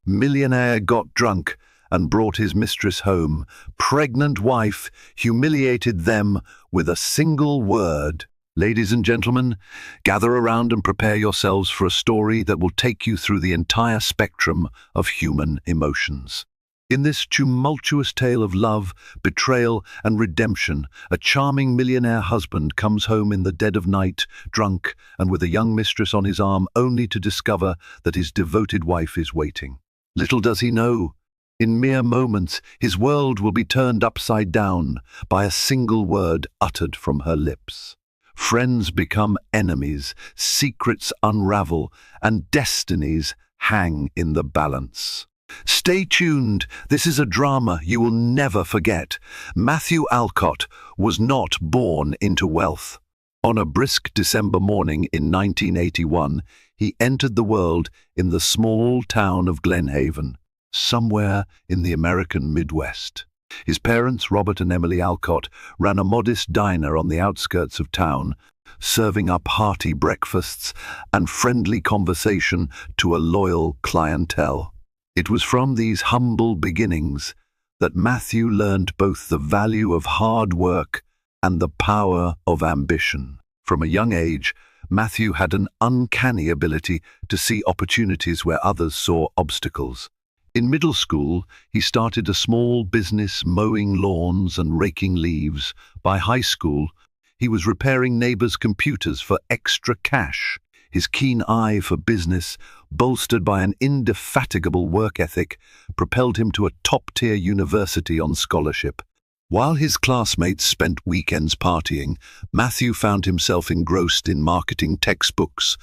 Millionaire got drunk and brought his mistress home. Pregnant wife humiliated them with a single word. Ladies and gentlemen, gather around and prepare yourselves for a story that will take you through the entire spectrum of human emotions. In this tumultuous tale of love, betrayal, and redemption, a charming millionaire husband comes home in the dead of night, drunk, and with a young mistress on his arm, only to discover that his devoted wife is waiting. Little does he know, in mere moments, his world will be turned upside down by a single word uttered from her lips. Friends become enemies, secrets unravel, and destinies hang in the balance. Stay tuned, this is a drama you will never forget. Matthew Alcott was not born into wealth. On a brisk December morning in 1981, he entered the world in the small town of Glenhaven, somewhere in the American Midwest. His parents, Robert and Emily Alcott, ran a modest diner on the outskirts of town, serving up hearty breakfasts and friendly conversation to a loyal clientele. It was from these humble beginnings that Matthew learned both the value of hard work and the power of ambition. From a young age, Matthew had an uncanny ability to see opportunities where others saw obstacles. In middle school, he started a small business mowing lawns and raking leaves. By high school, he was repairing neighbors' computers for extra cash. His keen eye for business, bolstered by an indefatigable work ethic, propelled him to a top-tier university on scholarship. While his classmates spent weekends partying, Matthew found himself engrossed in marketing textbooks,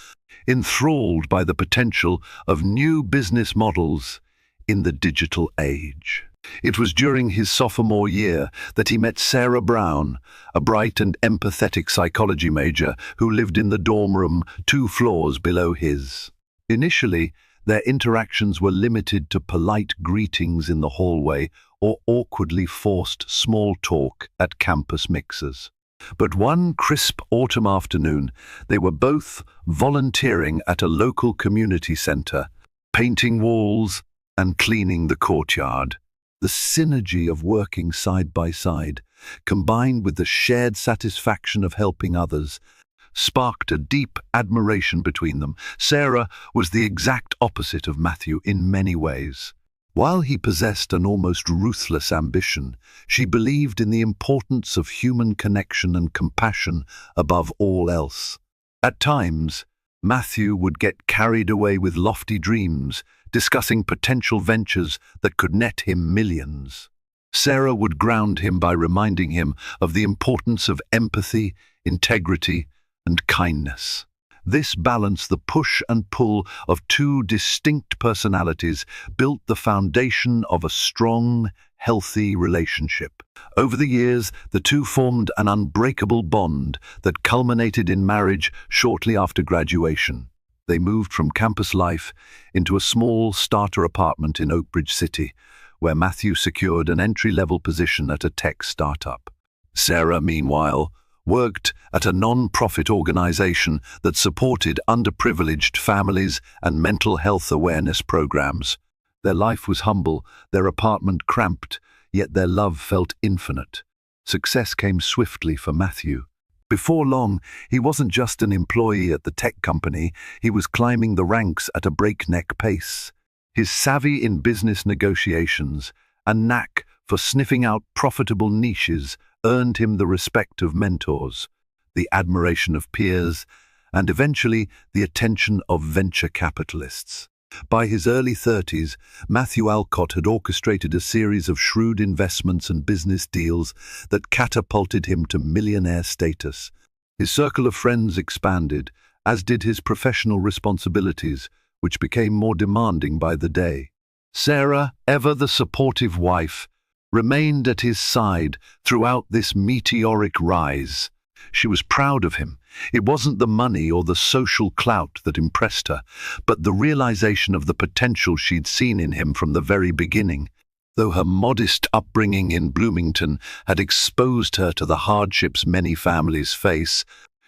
enthralled by the potential of new business models in the digital age. It was during his sophomore year that he met Sarah Brown, a bright and empathetic psychology major who lived in the dorm room 2 floors below his. Initially, their interactions were limited to polite greetings in the hallway or awkwardly forced small talk at campus mixers. But one crisp autumn afternoon, they were both volunteering at a local community center, painting walls and cleaning the courtyard. The synergy of working side by side, combined with the shared satisfaction of helping others, sparked a deep admiration between them. Sarah was the exact opposite of Matthew in many ways. While he possessed an almost ruthless ambition, she believed in the importance of human connection and compassion above all else. At times, Matthew would get carried away with lofty dreams, discussing potential ventures that could net him millions. Sarah would ground him by reminding him of the importance of empathy, integrity, and kindness. This balance, the push and pull of 2 distinct personalities, built the foundation of a strong, healthy relationship. Over the years, the two formed an unbreakable bond that culminated in marriage shortly after graduation. They moved from campus life into a small starter apartment in Oakbridge City, where Matthew secured an entry-level position at a tech startup. Sarah, meanwhile, worked at a non-profit organization that supported underprivileged families and mental health awareness programs. Their life was humble, their apartment cramped, yet their love felt infinite. Success came swiftly for Matthew. Before long, he wasn't just an employee at the tech company, he was climbing the ranks at a breakneck pace. His savvy in business negotiations and knack for sniffing out profitable niches earned him the respect of mentors, the admiration of peers, and eventually the attention of venture capitalists. By his early 30s, Matthew Alcott had orchestrated a series of shrewd investments and business deals that catapulted him to millionaire status. His circle of friends expanded, as did his professional responsibilities, which became more demanding by the day. Sarah, ever the supportive wife, remained at his side throughout this meteoric rise. She was proud of him. It wasn't the money or the social clout that impressed her, but the realization of the potential she'd seen in him from the very beginning. Though her modest upbringing in Bloomington had exposed her to the hardships many families face,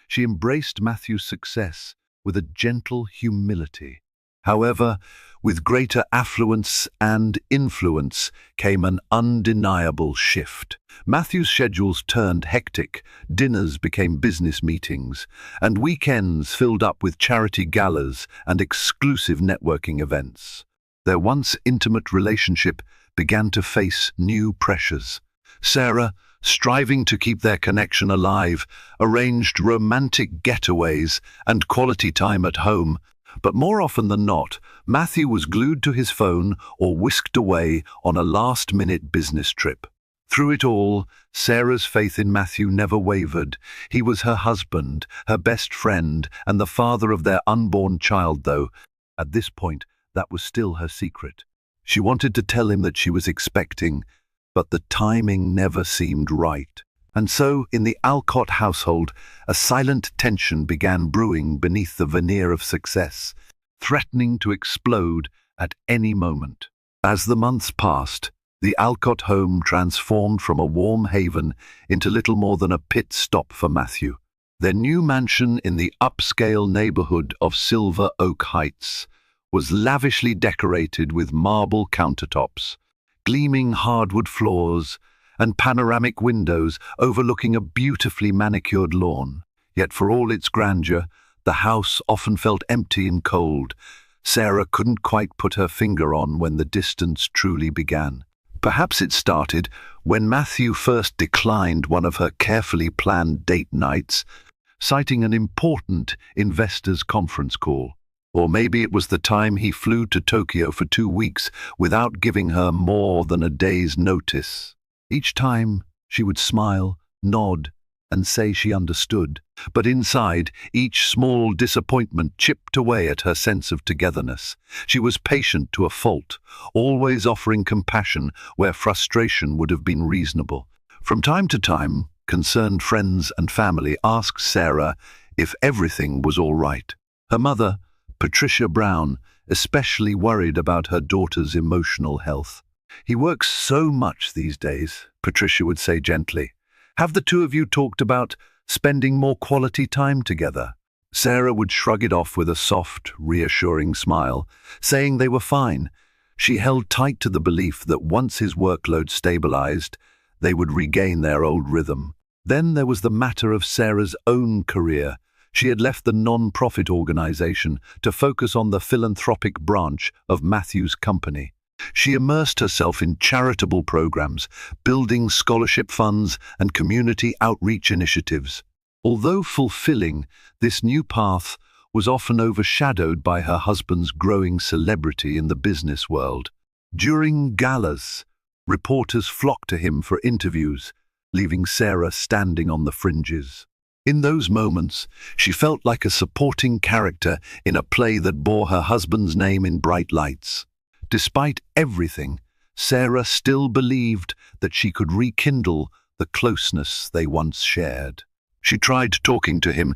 she embraced Matthew's success with a gentle humility. However, With greater affluence and influence came an undeniable shift. Matthew's schedules turned hectic, dinners became business meetings, and weekends filled up with charity galas and exclusive networking events. Their once intimate relationship began to face new pressures. Sarah, striving to keep their connection alive, arranged romantic getaways and quality time at home, but more often than not, Matthew was glued to his phone or whisked away on a last-minute business trip. Through it all, Sarah's faith in Matthew never wavered. He was her husband, her best friend, and the father of their unborn child, though, at this point, that was still her secret. She wanted to tell him that she was expecting, but the timing never seemed right. And so, in the Alcott household, a silent tension began brewing beneath the veneer of success, threatening to explode at any moment. As the months passed, the Alcott home transformed from a warm haven into little more than a pit stop for Matthew. Their new mansion in the upscale neighborhood of Silver Oak Heights was lavishly decorated with marble countertops, gleaming hardwood floors, and panoramic windows overlooking a beautifully manicured lawn. Yet for all its grandeur, the house often felt empty and cold. Sarah couldn't quite put her finger on when the distance truly began. Perhaps it started when Matthew first declined one of her carefully planned date nights, citing an important investors' conference call. Or maybe it was the time he flew to Tokyo for 2 weeks without giving her more than a day's notice. Each time, she would smile, nod, and say she understood. But inside, each small disappointment chipped away at her sense of togetherness. She was patient to a fault, always offering compassion where frustration would have been reasonable. From time to time, concerned friends and family asked Sarah if everything was all right. Her mother, Patricia Brown, especially worried about her daughter's emotional health. "He works so much these days," Patricia would say gently. "Have the two of you talked about spending more quality time together?" Sarah would shrug it off with a soft, reassuring smile, saying they were fine. She held tight to the belief that once his workload stabilized, they would regain their old rhythm. Then there was the matter of Sarah's own career. She had left the non-profit organization to focus on the philanthropic branch of Matthew's company. She immersed herself in charitable programs, building scholarship funds and community outreach initiatives. Although fulfilling, this new path was often overshadowed by her husband's growing celebrity in the business world. During galas, reporters flocked to him for interviews, leaving Sarah standing on the fringes. In those moments, she felt like a supporting character in a play that bore her husband's name in bright lights. Despite everything, Sarah still believed that she could rekindle the closeness they once shared. She tried talking to him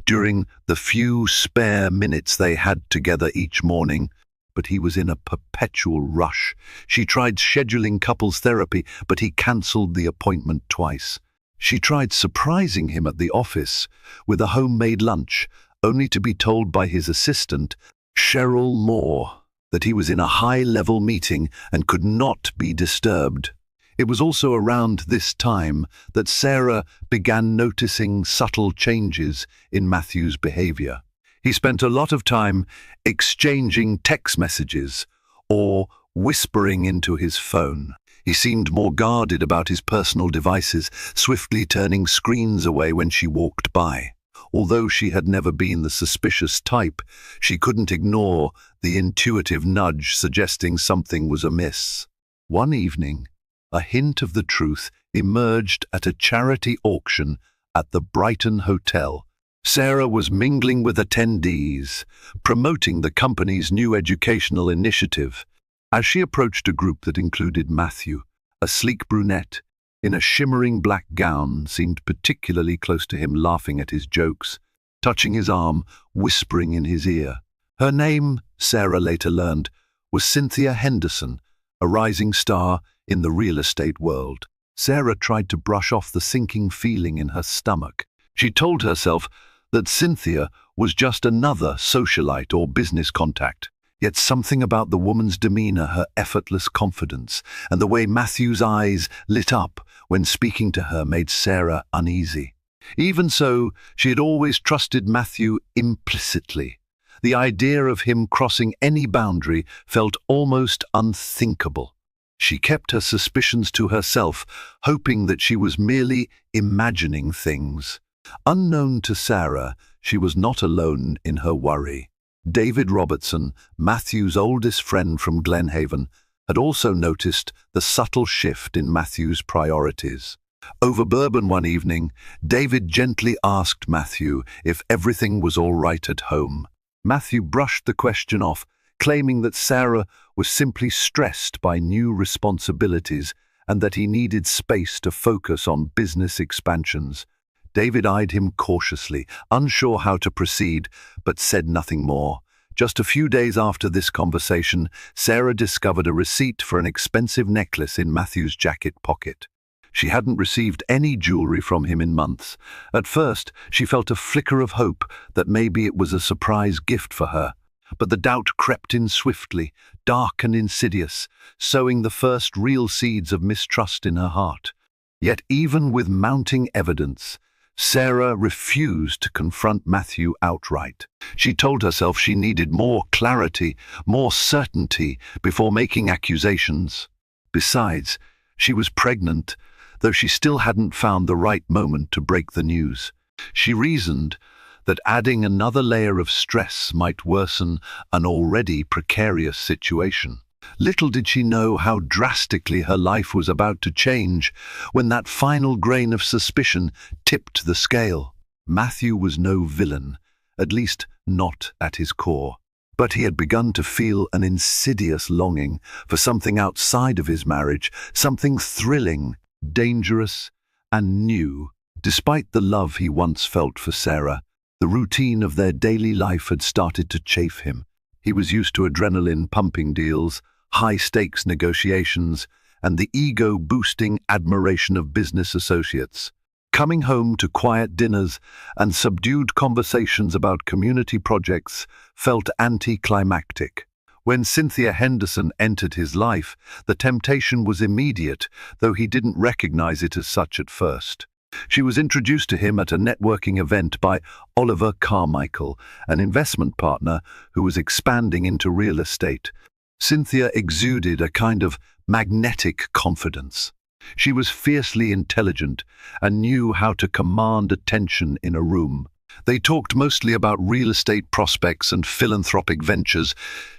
during the few spare minutes they had together each morning, but he was in a perpetual rush. She tried scheduling couples therapy, but he cancelled the appointment twice. She tried surprising him at the office with a homemade lunch, only to be told by his assistant, Cheryl Moore, that he was in a high-level meeting and could not be disturbed. It was also around this time that Sarah began noticing subtle changes in Matthew's behavior. He spent a lot of time exchanging text messages or whispering into his phone. He seemed more guarded about his personal devices, swiftly turning screens away when she walked by. Although she had never been the suspicious type, she couldn't ignore the intuitive nudge suggesting something was amiss. One evening, a hint of the truth emerged at a charity auction at the Brighton Hotel. Sarah was mingling with attendees, promoting the company's new educational initiative. As she approached a group that included Matthew, a sleek brunette in a shimmering black gown seemed particularly close to him, laughing at his jokes, touching his arm, whispering in his ear. Her name, Sarah later learned, was Cynthia Henderson, a rising star in the real estate world. Sarah tried to brush off the sinking feeling in her stomach. She told herself that Cynthia was just another socialite or business contact. Yet something about the woman's demeanor, her effortless confidence, and the way Matthew's eyes lit up when speaking to her made Sarah uneasy. Even so, she had always trusted Matthew implicitly. The idea of him crossing any boundary felt almost unthinkable. She kept her suspicions to herself, hoping that she was merely imagining things. Unknown to Sarah, she was not alone in her worry. David Robertson, Matthew's oldest friend from Glenhaven, had also noticed the subtle shift in Matthew's priorities. Over bourbon one evening, David gently asked Matthew if everything was all right at home. Matthew brushed the question off, claiming that Sarah was simply stressed by new responsibilities and that he needed space to focus on business expansions. David eyed him cautiously, unsure how to proceed, but said nothing more. Just a few days after this conversation, Sarah discovered a receipt for an expensive necklace in Matthew's jacket pocket. She hadn't received any jewelry from him in months. At first, she felt a flicker of hope that maybe it was a surprise gift for her. But the doubt crept in swiftly, dark and insidious, sowing the first real seeds of mistrust in her heart. Yet even with mounting evidence, Sarah refused to confront Matthew outright. She told herself she needed more clarity, more certainty before making accusations. Besides, she was pregnant, though she still hadn't found the right moment to break the news. She reasoned that adding another layer of stress might worsen an already precarious situation. Little did she know how drastically her life was about to change when that final grain of suspicion tipped the scale. Matthew was no villain, at least not at his core. But he had begun to feel an insidious longing for something outside of his marriage, something thrilling, dangerous, and new. Despite the love he once felt for Sarah, the routine of their daily life had started to chafe him. He was used to adrenaline-pumping deals, high-stakes negotiations, and the ego-boosting admiration of business associates. Coming home to quiet dinners and subdued conversations about community projects felt anticlimactic. When Cynthia Henderson entered his life, the temptation was immediate, though he didn't recognize it as such at first. She was introduced to him at a networking event by Oliver Carmichael, an investment partner who was expanding into real estate. Cynthia exuded a kind of magnetic confidence. She was fiercely intelligent and knew how to command attention in a room. They talked mostly about real estate prospects and philanthropic ventures,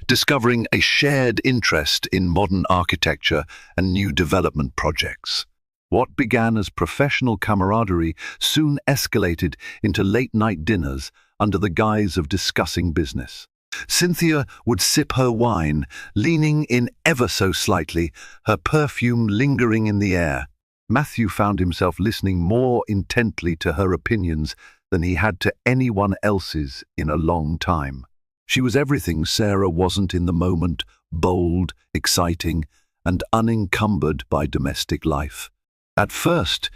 discovering a shared interest in modern architecture and new development projects. What began as professional camaraderie soon escalated into late-night dinners under the guise of discussing business. Cynthia would sip her wine, leaning in ever so slightly, her perfume lingering in the air. Matthew found himself listening more intently to her opinions than he had to anyone else's in a long time. She was everything Sarah wasn't in the moment: bold, exciting, and unencumbered by domestic life. At first,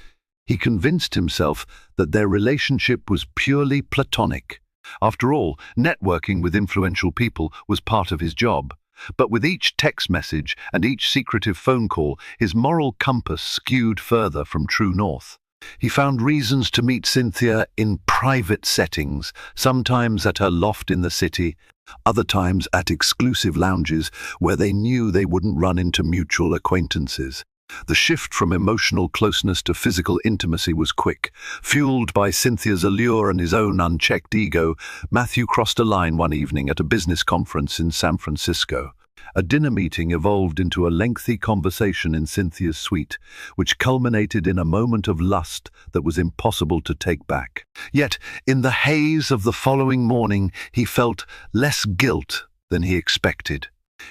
he convinced himself that their relationship was purely platonic. After all, networking with influential people was part of his job. But with each text message and each secretive phone call, his moral compass skewed further from true north. He found reasons to meet Cynthia in private settings, sometimes at her loft in the city, other times at exclusive lounges where they knew they wouldn't run into mutual acquaintances. The shift from emotional closeness to physical intimacy was quick. Fueled by Cynthia's allure and his own unchecked ego, Matthew crossed a line one evening at a business conference in San Francisco. A dinner meeting evolved into a lengthy conversation in Cynthia's suite, which culminated in a moment of lust that was impossible to take back. Yet, in the haze of the following morning, he felt less guilt than he expected.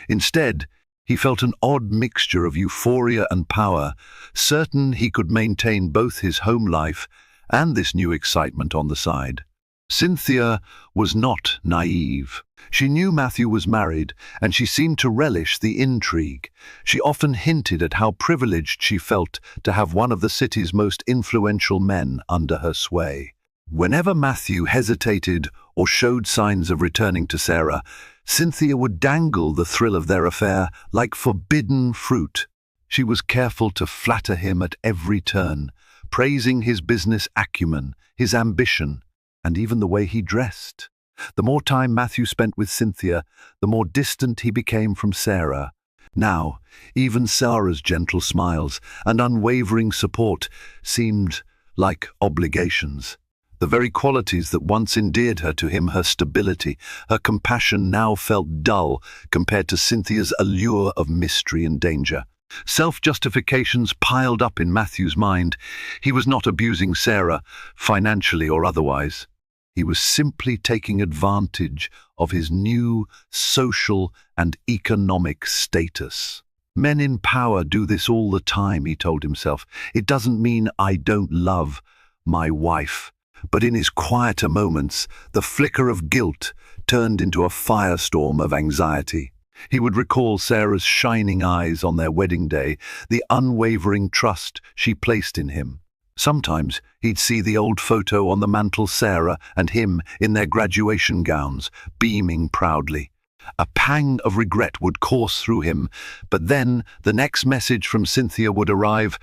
Instead, he felt an odd mixture of euphoria and power, certain he could maintain both his home life and this new excitement on the side. Cynthia was not naive. She knew Matthew was married, and she seemed to relish the intrigue. She often hinted at how privileged she felt to have one of the city's most influential men under her sway. Whenever Matthew hesitated or showed signs of returning to Sarah, Cynthia would dangle the thrill of their affair like forbidden fruit. She was careful to flatter him at every turn, praising his business acumen, his ambition, and even the way he dressed. The more time Matthew spent with Cynthia, the more distant he became from Sarah. Now, even Sarah's gentle smiles and unwavering support seemed like obligations. The very qualities that once endeared her to him, her stability, her compassion, now felt dull compared to Cynthia's allure of mystery and danger. Self-justifications piled up in Matthew's mind. He was not abusing Sarah, financially or otherwise. He was simply taking advantage of his new social and economic status. Men in power do this all the time, he told himself. It doesn't mean I don't love my wife. But in his quieter moments, the flicker of guilt turned into a firestorm of anxiety. He would recall Sarah's shining eyes on their wedding day, the unwavering trust she placed in him. Sometimes he'd see the old photo on the mantel, Sarah and him in their graduation gowns, beaming proudly. A pang of regret would course through him, but then the next message from Cynthia would arrive,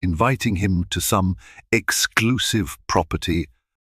inviting him to some exclusive property,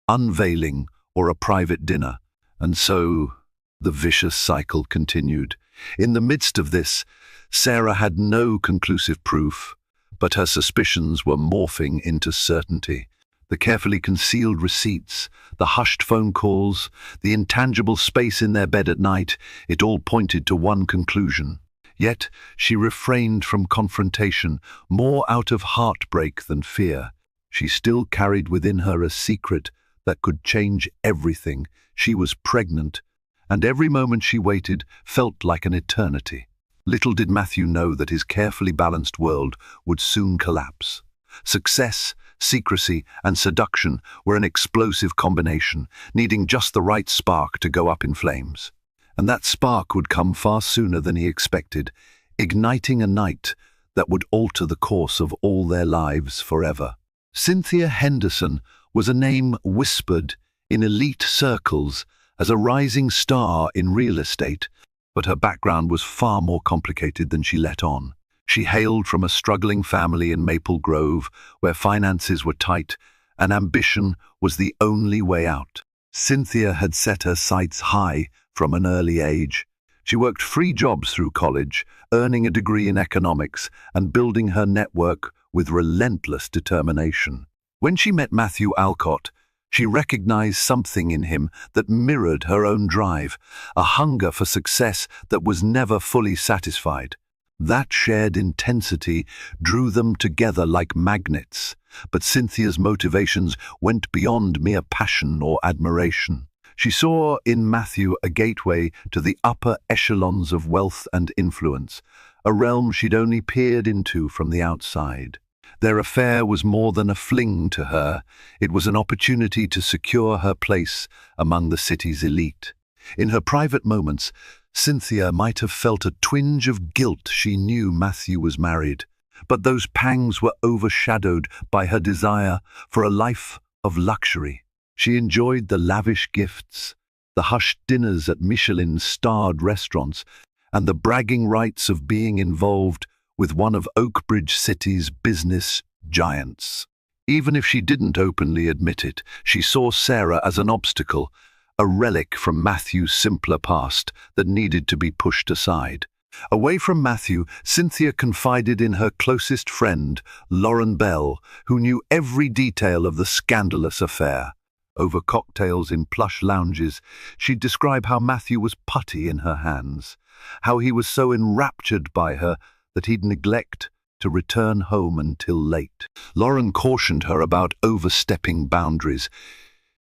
unveiling, or a private dinner. And so the vicious cycle continued. In the midst of this, Sarah had no conclusive proof, but her suspicions were morphing into certainty. The carefully concealed receipts, the hushed phone calls, the intangible space in their bed at night, it all pointed to one conclusion. Yet she refrained from confrontation, more out of heartbreak than fear. She still carried within her a secret that could change everything. She was pregnant, and every moment she waited felt like an eternity. Little did Matthew know that his carefully balanced world would soon collapse. Success, secrecy, and seduction were an explosive combination, needing just the right spark to go up in flames. And that spark would come far sooner than he expected, igniting a night that would alter the course of all their lives forever. Cynthia Henderson was a name whispered in elite circles as a rising star in real estate, but her background was far more complicated than she let on. She hailed from a struggling family in Maple Grove, where finances were tight and ambition was the only way out. Cynthia had set her sights high from an early age. She worked 3 jobs through college, earning a degree in economics and building her network with relentless determination. When she met Matthew Alcott, she recognized something in him that mirrored her own drive, a hunger for success that was never fully satisfied. That shared intensity drew them together like magnets, but Cynthia's motivations went beyond mere passion or admiration. She saw in Matthew a gateway to the upper echelons of wealth and influence, a realm she'd only peered into from the outside. Their affair was more than a fling to her. It was an opportunity to secure her place among the city's elite. In her private moments, Cynthia might have felt a twinge of guilt. She knew Matthew was married, but those pangs were overshadowed by her desire for a life of luxury. She enjoyed the lavish gifts, the hushed dinners at Michelin-starred restaurants, and the bragging rights of being involved with one of Oakbridge City's business giants. Even if she didn't openly admit it, she saw Sarah as an obstacle, a relic from Matthew's simpler past that needed to be pushed aside. Away from Matthew, Cynthia confided in her closest friend, Lauren Bell, who knew every detail of the scandalous affair. Over cocktails in plush lounges, she'd describe how Matthew was putty in her hands, how he was so enraptured by her that he'd neglect to return home until late. Lauren cautioned her about overstepping boundaries.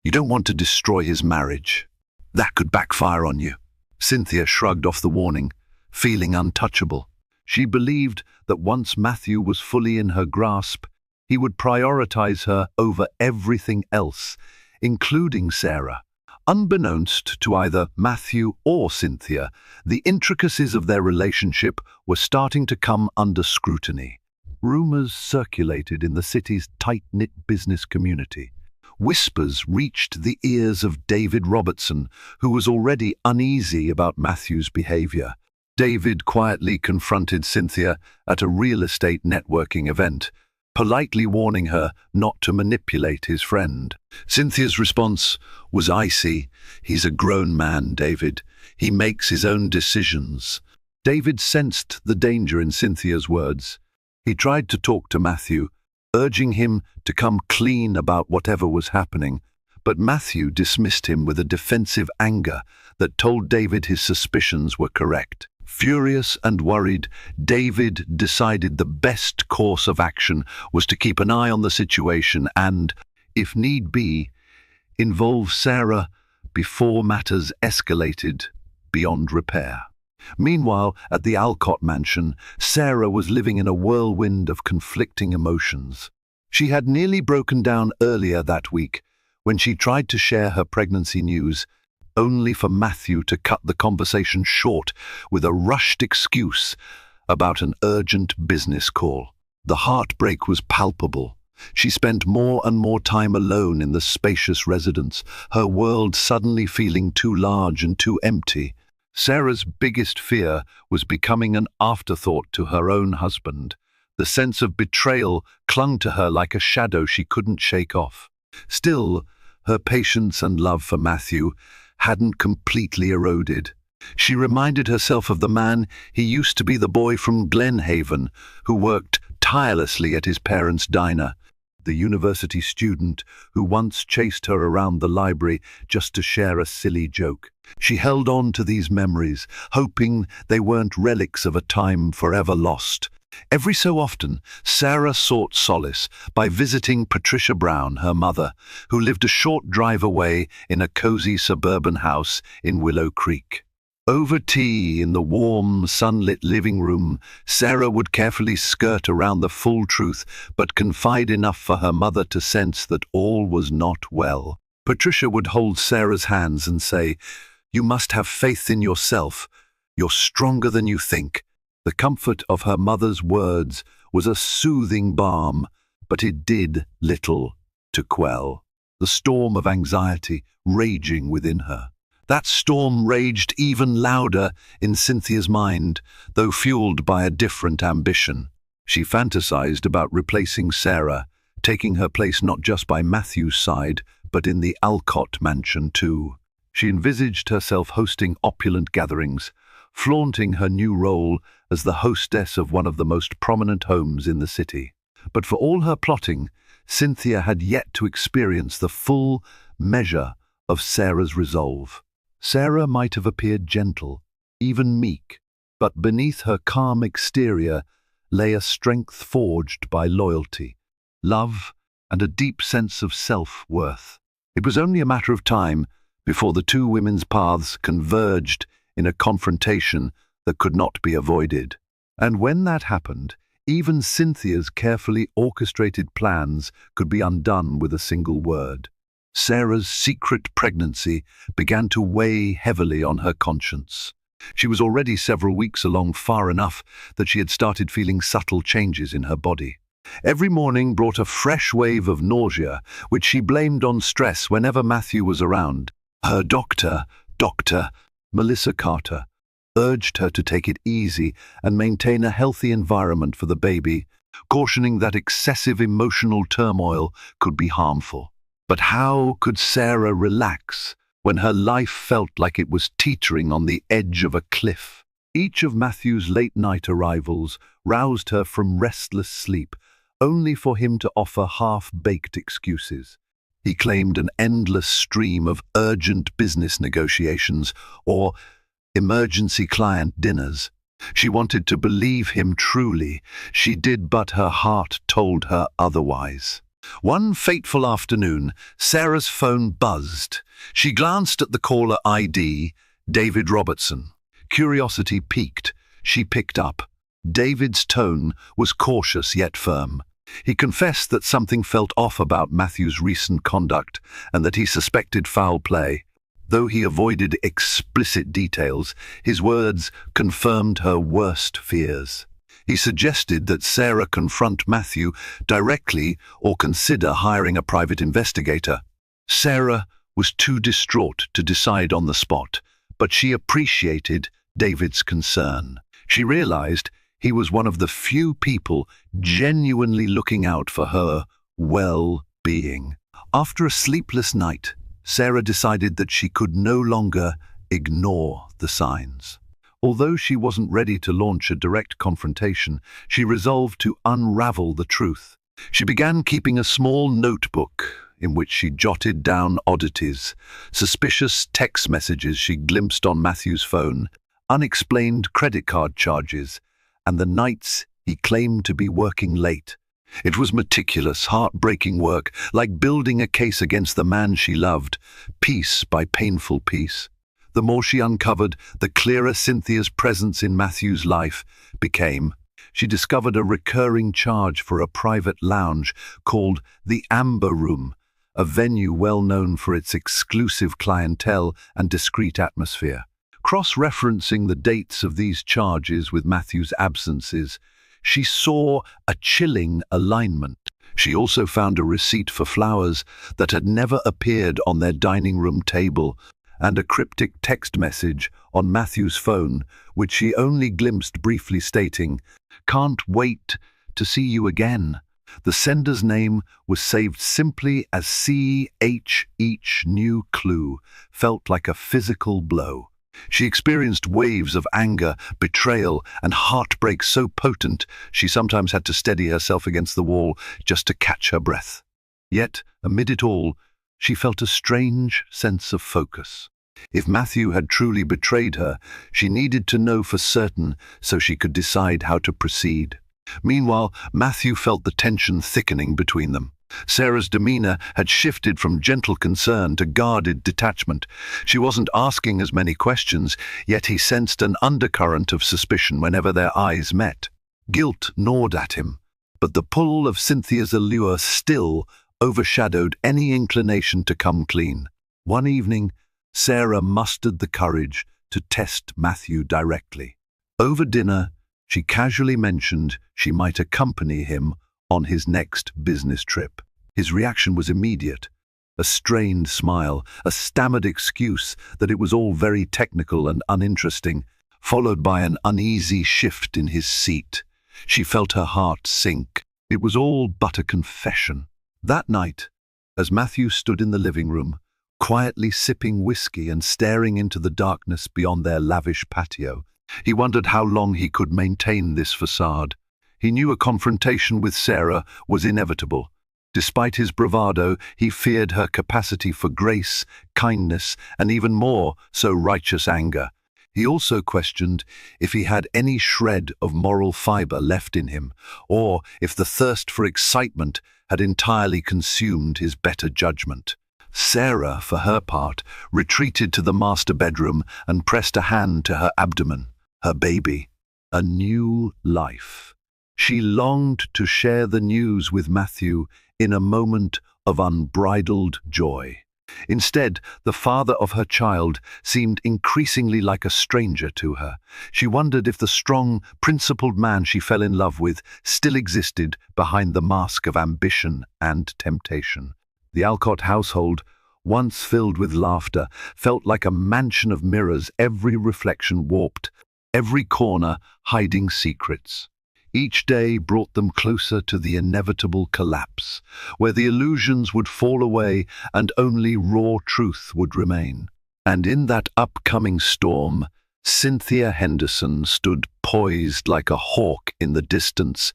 You don't want to destroy his marriage. That could backfire on you. Cynthia shrugged off the warning, feeling untouchable. She believed that once Matthew was fully in her grasp, he would prioritize her over everything else, including Sarah. Unbeknownst to either Matthew or Cynthia, the intricacies of their relationship were starting to come under scrutiny. Rumors circulated in the city's tight-knit business community. whispers reached the ears of David Robertson, who was already uneasy about Matthew's behavior. David quietly confronted Cynthia at a real estate networking event, politely warning her not to manipulate his friend. Cynthia's response was icy. "He's a grown man, David. He makes his own decisions." David sensed the danger in Cynthia's words. He tried to talk to Matthew, urging him to come clean about whatever was happening, but Matthew dismissed him with a defensive anger that told David his suspicions were correct. Furious and worried, David decided the best course of action was to keep an eye on the situation and, if need be, involve Sarah before matters escalated beyond repair. Meanwhile, at the Alcott mansion, Sarah was living in a whirlwind of conflicting emotions. She had nearly broken down earlier that week when she tried to share her pregnancy news, only for Matthew to cut the conversation short with a rushed excuse about an urgent business call. The heartbreak was palpable. She spent more and more time alone in the spacious residence, her world suddenly feeling too large and too empty. Sarah's biggest fear was becoming an afterthought to her own husband. The sense of betrayal clung to her like a shadow she couldn't shake off. Still, her patience and love for Matthew hadn't completely eroded. She reminded herself of the man he used to be, the boy from Glenhaven, who worked tirelessly at his parents' diner, the university student who once chased her around the library just to share a silly joke. She held on to these memories, hoping they weren't relics of a time forever lost. Every so often, Sarah sought solace by visiting Patricia Brown, her mother, who lived a short drive away in a cozy suburban house in Willow Creek. Over tea in the warm, sunlit living room, Sarah would carefully skirt around the full truth, but confide enough for her mother to sense that all was not well. Patricia would hold Sarah's hands and say, "You must have faith in yourself. You're stronger than you think." The comfort of her mother's words was a soothing balm, but it did little to quell the storm of anxiety raging within her. That storm raged even louder in Cynthia's mind, though fueled by a different ambition. She fantasized about replacing Sarah, taking her place not just by Matthew's side, but in the Alcott mansion too. She envisaged herself hosting opulent gatherings, flaunting her new role as the hostess of one of the most prominent homes in the city. But for all her plotting, Cynthia had yet to experience the full measure of Sarah's resolve. Sarah might have appeared gentle, even meek, but beneath her calm exterior lay a strength forged by loyalty, love, and a deep sense of self-worth. It was only a matter of time before the two women's paths converged in a confrontation that could not be avoided. And when that happened, even Cynthia's carefully orchestrated plans could be undone with a single word. Sarah's secret pregnancy began to weigh heavily on her conscience. She was already several weeks along, far enough that she had started feeling subtle changes in her body. Every morning brought a fresh wave of nausea, which she blamed on stress whenever Matthew was around. Her doctor, Dr. Melissa Carter, urged her to take it easy and maintain a healthy environment for the baby, cautioning that excessive emotional turmoil could be harmful. But how could Sarah relax when her life felt like it was teetering on the edge of a cliff? Each of Matthew's late-night arrivals roused her from restless sleep, only for him to offer half-baked excuses. He claimed an endless stream of urgent business negotiations or emergency client dinners. She wanted to believe him truly. She did, but her heart told her otherwise. One fateful afternoon, Sarah's phone buzzed. She glanced at the caller ID, David Robertson. Curiosity piqued. She picked up. David's tone was cautious yet firm. He confessed that something felt off about Matthew's recent conduct and that he suspected foul play. Though he avoided explicit details, his words confirmed her worst fears. He suggested that Sarah confront Matthew directly or consider hiring a private investigator. Sarah was too distraught to decide on the spot, but she appreciated David's concern. She realized he was one of the few people genuinely looking out for her well-being. After a sleepless night, Sarah decided that she could no longer ignore the signs. Although she wasn't ready to launch a direct confrontation, she resolved to unravel the truth. She began keeping a small notebook in which she jotted down oddities, suspicious text messages she glimpsed on Matthew's phone, unexplained credit card charges, and the nights he claimed to be working late. It was meticulous, heartbreaking work, like building a case against the man she loved, piece by painful piece. The more she uncovered, the clearer Cynthia's presence in Matthew's life became. She discovered a recurring charge for a private lounge called the Amber Room, a venue well known for its exclusive clientele and discreet atmosphere. Cross-referencing the dates of these charges with Matthew's absences, she saw a chilling alignment. She also found a receipt for flowers that had never appeared on their dining room table, and a cryptic text message on Matthew's phone, which she only glimpsed briefly, stating, "Can't wait to see you again." The sender's name was saved simply as C.H. Each new clue felt like a physical blow. She experienced waves of anger, betrayal, and heartbreak so potent she sometimes had to steady herself against the wall just to catch her breath. Yet, amid it all, she felt a strange sense of focus. If Matthew had truly betrayed her, she needed to know for certain so she could decide how to proceed. Meanwhile, Matthew felt the tension thickening between them. Sarah's demeanor had shifted from gentle concern to guarded detachment. She wasn't asking as many questions, yet he sensed an undercurrent of suspicion whenever their eyes met. Guilt gnawed at him, but the pull of Cynthia's allure still overshadowed any inclination to come clean. One evening, Sarah mustered the courage to test Matthew directly. Over dinner, she casually mentioned she might accompany him on his next business trip. His reaction was immediate. A strained smile, a stammered excuse that it was all very technical and uninteresting, followed by an uneasy shift in his seat. She felt her heart sink. It was all but a confession. That night, as Matthew stood in the living room, quietly sipping whiskey and staring into the darkness beyond their lavish patio, he wondered how long he could maintain this facade. He knew a confrontation with Sarah was inevitable. Despite his bravado, he feared her capacity for grace, kindness, and even more so righteous anger. He also questioned if he had any shred of moral fiber left in him, or if the thirst for excitement had entirely consumed his better judgment. Sarah, for her part, retreated to the master bedroom and pressed a hand to her abdomen. Her baby, a new life. She longed to share the news with Matthew in a moment of unbridled joy. Instead, the father of her child seemed increasingly like a stranger to her. She wondered if the strong, principled man she fell in love with still existed behind the mask of ambition and temptation. The Alcott household, once filled with laughter, felt like a mansion of mirrors, every reflection warped, every corner hiding secrets. Each day brought them closer to the inevitable collapse, where the illusions would fall away and only raw truth would remain. And in that upcoming storm, Cynthia Henderson stood poised like a hawk in the distance,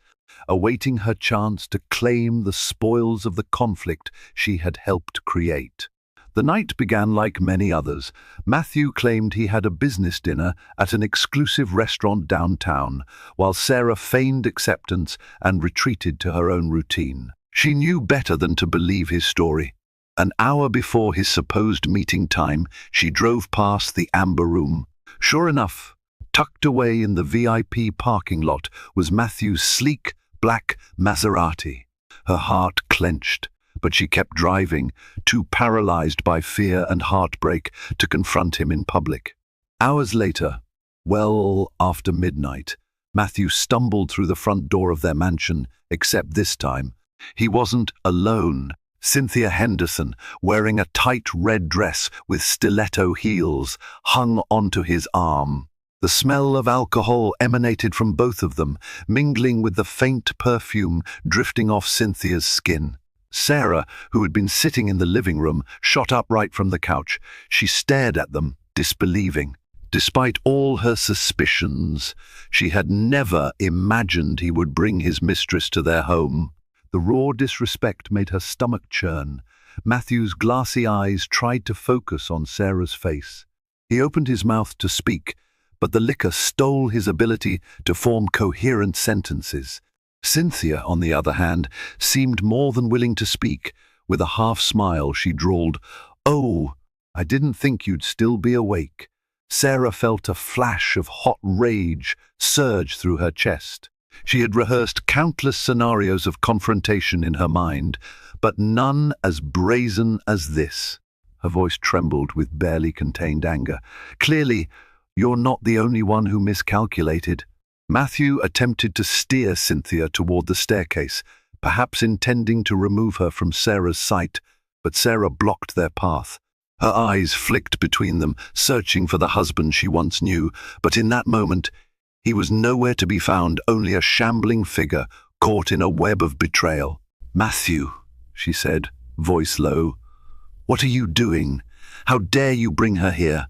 awaiting her chance to claim the spoils of the conflict she had helped create. The night began like many others. Matthew claimed he had a business dinner at an exclusive restaurant downtown, while Sarah feigned acceptance and retreated to her own routine. She knew better than to believe his story. An hour before his supposed meeting time, she drove past the Amber Room. Sure enough, tucked away in the VIP parking lot was Matthew's sleek, black Maserati. Her heart clenched, but she kept driving, too paralyzed by fear and heartbreak to confront him in public. Hours later, well after midnight, Matthew stumbled through the front door of their mansion, except this time, he wasn't alone. Cynthia Henderson, wearing a tight red dress with stiletto heels, hung onto his arm. The smell of alcohol emanated from both of them, mingling with the faint perfume drifting off Cynthia's skin. Sarah, who had been sitting in the living room, shot upright from the couch. She stared at them, disbelieving. Despite all her suspicions, she had never imagined he would bring his mistress to their home. The raw disrespect made her stomach churn. Matthew's glassy eyes tried to focus on Sarah's face. He opened his mouth to speak, but the liquor stole his ability to form coherent sentences. Cynthia, on the other hand, seemed more than willing to speak. With a half-smile, she drawled, "Oh, I didn't think you'd still be awake." Sarah felt a flash of hot rage surge through her chest. She had rehearsed countless scenarios of confrontation in her mind, but none as brazen as this. Her voice trembled with barely contained anger. "Clearly, you're not the only one who miscalculated." Matthew attempted to steer Cynthia toward the staircase, perhaps intending to remove her from Sarah's sight, but Sarah blocked their path. Her eyes flicked between them, searching for the husband she once knew, but in that moment, he was nowhere to be found, only a shambling figure caught in a web of betrayal. "Matthew," she said, voice low, "what are you doing? How dare you bring her here?"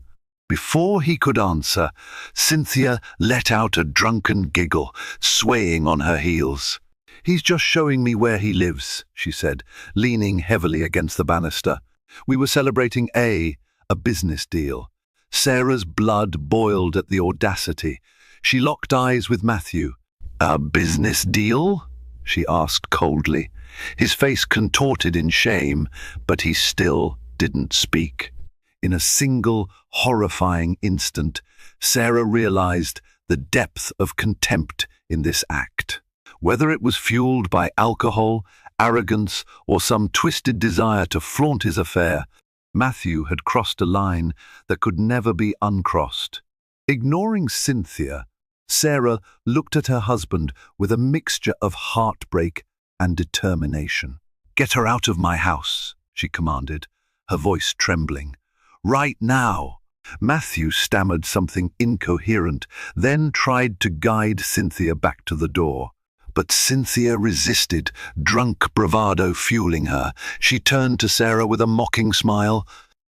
Before he could answer, Cynthia let out a drunken giggle, swaying on her heels. "He's just showing me where he lives," she said, leaning heavily against the banister. "We were celebrating a business deal." Sarah's blood boiled at the audacity. She locked eyes with Matthew. "A business deal?" she asked coldly. His face contorted in shame, but he still didn't speak. In a single, horrifying instant, Sarah realized the depth of contempt in this act. Whether it was fueled by alcohol, arrogance, or some twisted desire to flaunt his affair, Matthew had crossed a line that could never be uncrossed. Ignoring Cynthia, Sarah looked at her husband with a mixture of heartbreak and determination. "Get her out of my house," she commanded, her voice trembling. "Right now." Matthew stammered something incoherent, then tried to guide Cynthia back to the door. But Cynthia resisted, drunk bravado fueling her. She turned to Sarah with a mocking smile.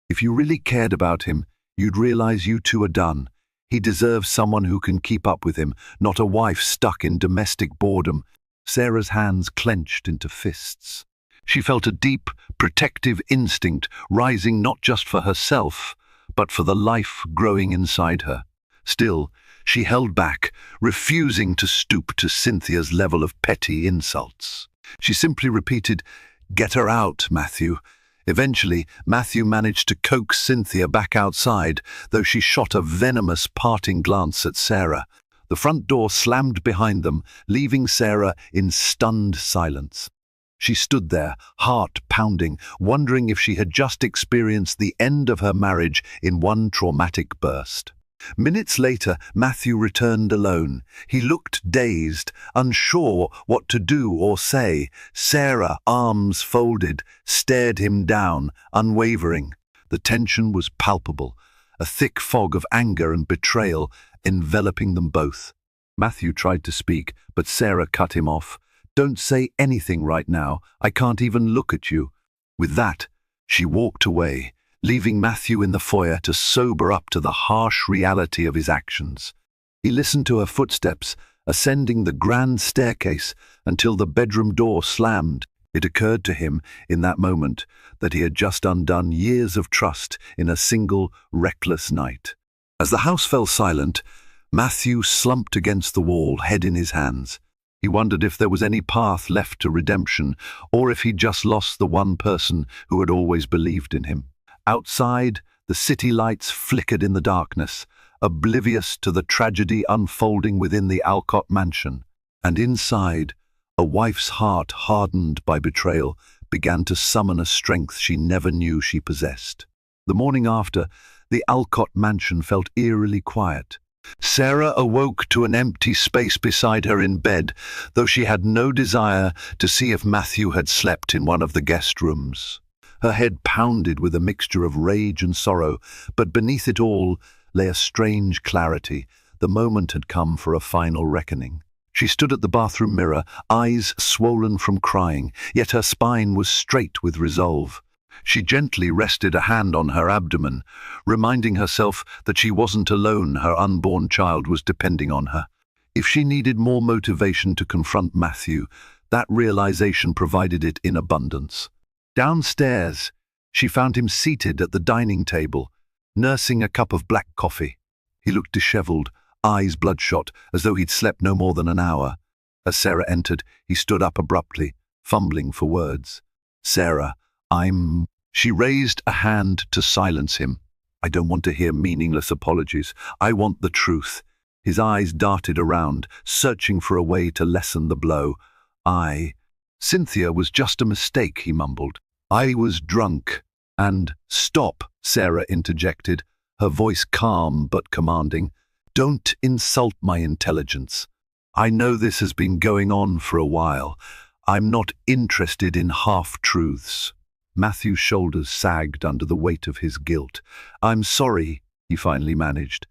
"If you really cared about him, you'd realize you two are done. He deserves someone who can keep up with him, not a wife stuck in domestic boredom." Sarah's hands clenched into fists. She felt a deep, protective instinct rising not just for herself, but for the life growing inside her. Still, she held back, refusing to stoop to Cynthia's level of petty insults. She simply repeated, "Get her out, Matthew." Eventually, Matthew managed to coax Cynthia back outside, though she shot a venomous parting glance at Sarah. The front door slammed behind them, leaving Sarah in stunned silence. She stood there, heart pounding, wondering if she had just experienced the end of her marriage in one traumatic burst. Minutes later, Matthew returned alone. He looked dazed, unsure what to do or say. Sarah, arms folded, stared him down, unwavering. The tension was palpable, a thick fog of anger and betrayal enveloping them both. Matthew tried to speak, but Sarah cut him off. "Don't say anything right now. I can't even look at you." With that, she walked away, leaving Matthew in the foyer to sober up to the harsh reality of his actions. He listened to her footsteps, ascending the grand staircase until the bedroom door slammed. It occurred to him in that moment that he had just undone years of trust in a single, reckless night. As the house fell silent, Matthew slumped against the wall, head in his hands. He wondered if there was any path left to redemption, or if he'd just lost the one person who had always believed in him. Outside, the city lights flickered in the darkness, oblivious to the tragedy unfolding within the Alcott mansion. And inside, a wife's heart hardened by betrayal began to summon a strength she never knew she possessed. The morning after, the Alcott mansion felt eerily quiet. Sarah awoke to an empty space beside her in bed, though she had no desire to see if Matthew had slept in one of the guest rooms. Her head pounded with a mixture of rage and sorrow, but beneath it all lay a strange clarity. The moment had come for a final reckoning. She stood at the bathroom mirror, eyes swollen from crying, yet her spine was straight with resolve. She gently rested a hand on her abdomen, reminding herself that she wasn't alone. Her unborn child was depending on her. If she needed more motivation to confront Matthew, that realization provided it in abundance. Downstairs, she found him seated at the dining table, nursing a cup of black coffee. He looked disheveled, eyes bloodshot, as though he'd slept no more than an hour. As Sarah entered, he stood up abruptly, fumbling for words. "Sarah, She raised a hand to silence him. "I don't want to hear meaningless apologies. I want the truth." His eyes darted around, searching for a way to lessen the blow. Cynthia was just a mistake," he mumbled. "I was drunk." "And stop," Sarah interjected, her voice calm but commanding. "Don't insult my intelligence. I know this has been going on for a while. I'm not interested in half-truths." Matthew's shoulders sagged under the weight of his guilt. "I'm sorry," he finally managed.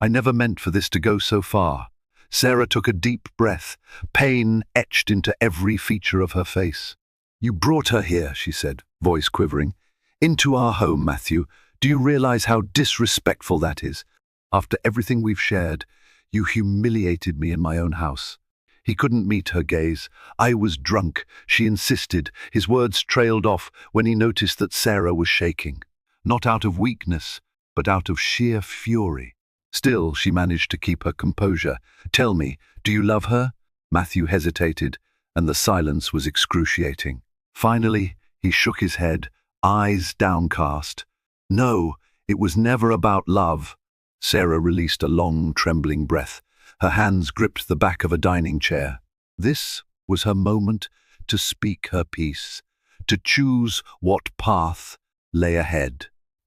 "I never meant for this to go so far." Sarah took a deep breath, pain etched into every feature of her face. "You brought her here," she said, voice quivering. "Into our home, Matthew. Do you realize how disrespectful that is? After everything we've shared, you humiliated me in my own house." He couldn't meet her gaze. "I was drunk," she insisted. His words trailed off when he noticed that Sarah was shaking. Not out of weakness, but out of sheer fury. Still, she managed to keep her composure. "Tell me, do you love her?" Matthew hesitated, and the silence was excruciating. Finally, he shook his head, eyes downcast. "No, it was never about love." Sarah released a long, trembling breath. Her hands gripped the back of a dining chair. This was her moment to speak her piece, to choose what path lay ahead.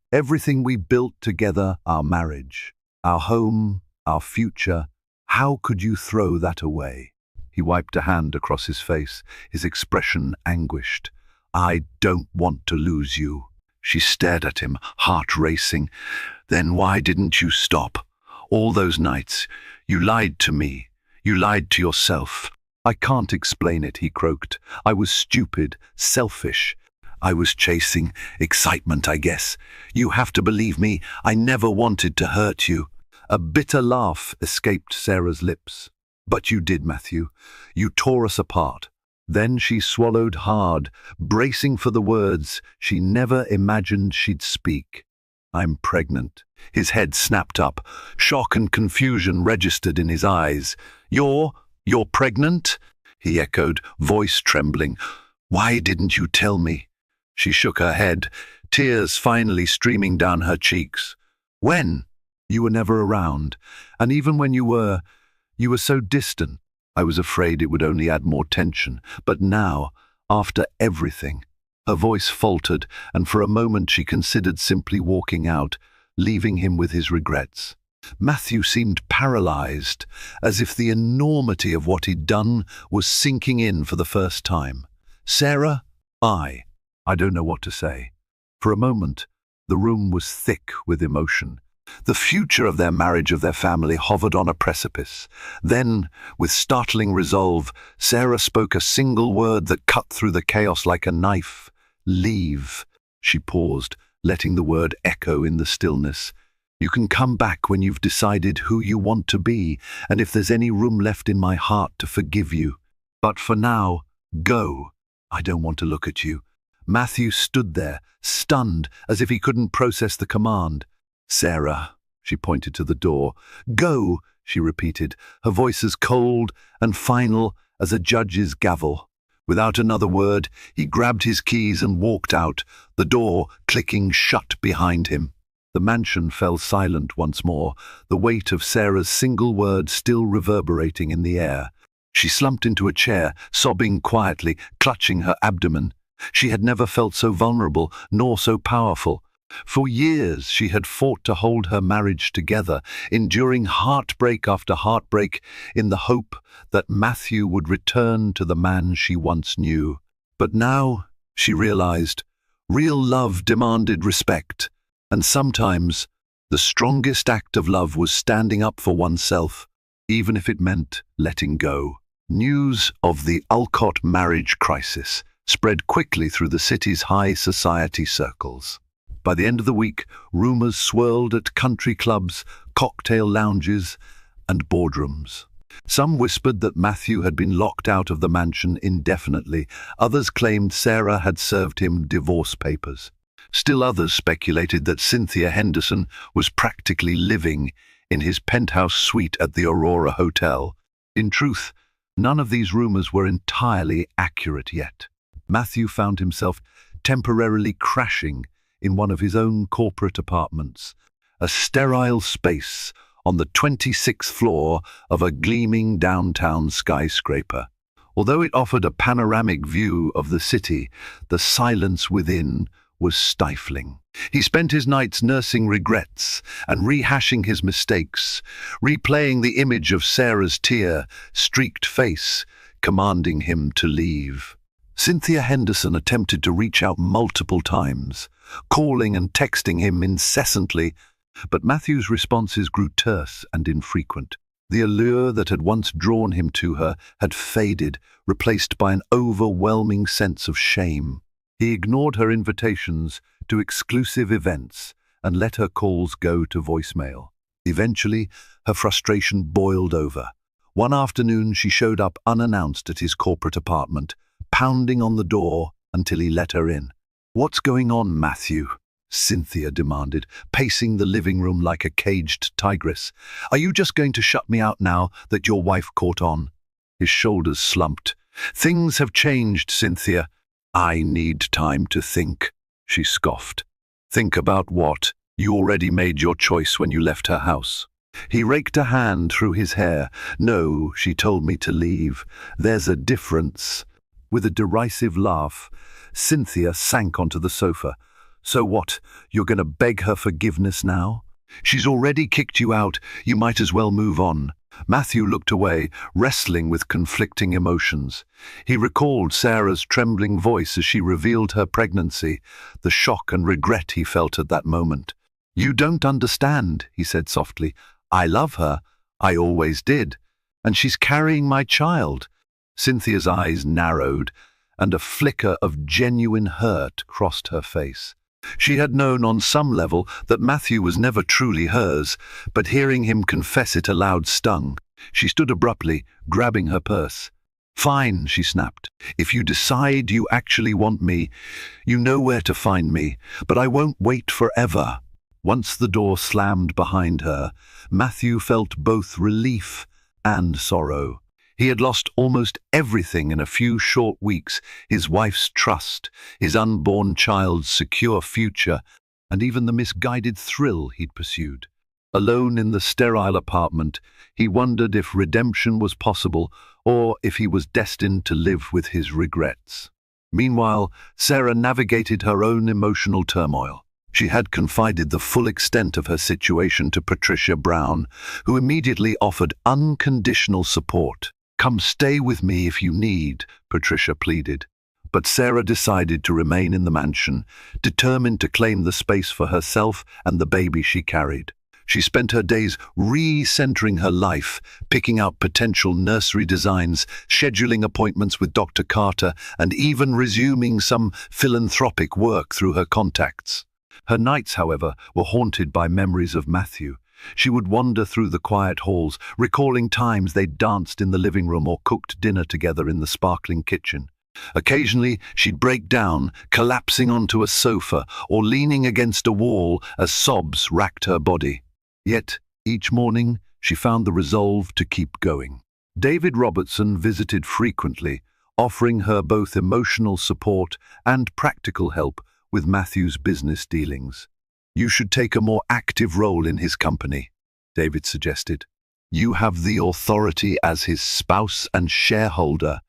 "Everything we built together, our marriage, our home, our future, how could you throw that away?" He wiped a hand across his face, his expression anguished. "I don't want to lose you." She stared at him, heart racing. "Then why didn't you stop? All those nights, you lied to me. You lied to yourself." "I can't explain it," he croaked. "I was stupid, selfish. I was chasing excitement, I guess. You have to believe me, I never wanted to hurt you." A bitter laugh escaped Sarah's lips. "But you did, Matthew. You tore us apart." Then she swallowed hard, bracing for the words she never imagined she'd speak. "I'm pregnant." His head snapped up. Shock and confusion registered in his eyes. You're pregnant?" he echoed, voice trembling. "Why didn't you tell me?" She shook her head, tears finally streaming down her cheeks. "When?" "You were never around. And even when you were so distant. I was afraid it would only add more tension. But now, after everything..." Her voice faltered, and for a moment she considered simply walking out, leaving him with his regrets. Matthew seemed paralyzed, as if the enormity of what he'd done was sinking in for the first time. "Sarah, I don't know what to say." For a moment, the room was thick with emotion. The future of their marriage, of their family, hovered on a precipice. Then, with startling resolve, Sarah spoke a single word that cut through the chaos like a knife. "Leave." She paused, letting the word echo in the stillness. "You can come back when you've decided who you want to be, and if there's any room left in my heart to forgive you. But for now, go. I don't want to look at you." Matthew stood there, stunned, as if he couldn't process the command. "Sarah," she pointed to the door. "Go," she repeated, her voice as cold and final as a judge's gavel. Without another word, he grabbed his keys and walked out, the door clicking shut behind him. The mansion fell silent once more, the weight of Sarah's single word still reverberating in the air. She slumped into a chair, sobbing quietly, clutching her abdomen. She had never felt so vulnerable, nor so powerful. For years she had fought to hold her marriage together, enduring heartbreak after heartbreak in the hope that Matthew would return to the man she once knew. But now, she realized, real love demanded respect, and sometimes the strongest act of love was standing up for oneself, even if it meant letting go. News of the Alcott marriage crisis spread quickly through the city's high society circles. By the end of the week, rumors swirled at country clubs, cocktail lounges, and boardrooms. Some whispered that Matthew had been locked out of the mansion indefinitely. Others claimed Sarah had served him divorce papers. Still others speculated that Cynthia Henderson was practically living in his penthouse suite at the Aurora Hotel. In truth, none of these rumors were entirely accurate yet. Matthew found himself temporarily crashing in one of his own corporate apartments, a sterile space on the 26th floor of a gleaming downtown skyscraper. Although it offered a panoramic view of the city, the silence within was stifling. He spent his nights nursing regrets and rehashing his mistakes, replaying the image of Sarah's tear-streaked face, commanding him to leave. Cynthia Henderson attempted to reach out multiple times, calling and texting him incessantly, but Matthew's responses grew terse and infrequent. The allure that had once drawn him to her had faded, replaced by an overwhelming sense of shame. He ignored her invitations to exclusive events and let her calls go to voicemail. Eventually, her frustration boiled over. One afternoon, she showed up unannounced at his corporate apartment, pounding on the door until he let her in. "What's going on, Matthew?" Cynthia demanded, pacing the living room like a caged tigress. "Are you just going to shut me out now that your wife caught on?" His shoulders slumped. "Things have changed, Cynthia." "I need time to think," she scoffed. "Think about what? You already made your choice when you left her house." He raked a hand through his hair. "No, she told me to leave. There's a difference." With a derisive laugh, Cynthia sank onto the sofa. "So what, you're going to beg her forgiveness now? She's already kicked you out, you might as well move on." Matthew looked away, wrestling with conflicting emotions. He recalled Sarah's trembling voice as she revealed her pregnancy, the shock and regret he felt at that moment. "You don't understand," he said softly. "I love her, I always did, and she's carrying my child." Cynthia's eyes narrowed, and a flicker of genuine hurt crossed her face. She had known on some level that Matthew was never truly hers, but hearing him confess it aloud stung. She stood abruptly, grabbing her purse. "Fine," she snapped. "If you decide you actually want me, you know where to find me, but I won't wait forever." Once the door slammed behind her, Matthew felt both relief and sorrow. He had lost almost everything in a few short weeks: his wife's trust, his unborn child's secure future, and even the misguided thrill he'd pursued. Alone in the sterile apartment, he wondered if redemption was possible or if he was destined to live with his regrets. Meanwhile, Sarah navigated her own emotional turmoil. She had confided the full extent of her situation to Patricia Brown, who immediately offered unconditional support. "Come stay with me if you need," Patricia pleaded. But Sarah decided to remain in the mansion, determined to claim the space for herself and the baby she carried. She spent her days re-centering her life, picking out potential nursery designs, scheduling appointments with Dr. Carter, and even resuming some philanthropic work through her contacts. Her nights, however, were haunted by memories of Matthew. She would wander through the quiet halls, recalling times they'd danced in the living room or cooked dinner together in the sparkling kitchen. Occasionally, she'd break down, collapsing onto a sofa or leaning against a wall as sobs racked her body. Yet, each morning, she found the resolve to keep going. David Robertson visited frequently, offering her both emotional support and practical help with Matthew's business dealings. "You should take a more active role in his company," David suggested. "You have the authority as his spouse and shareholder,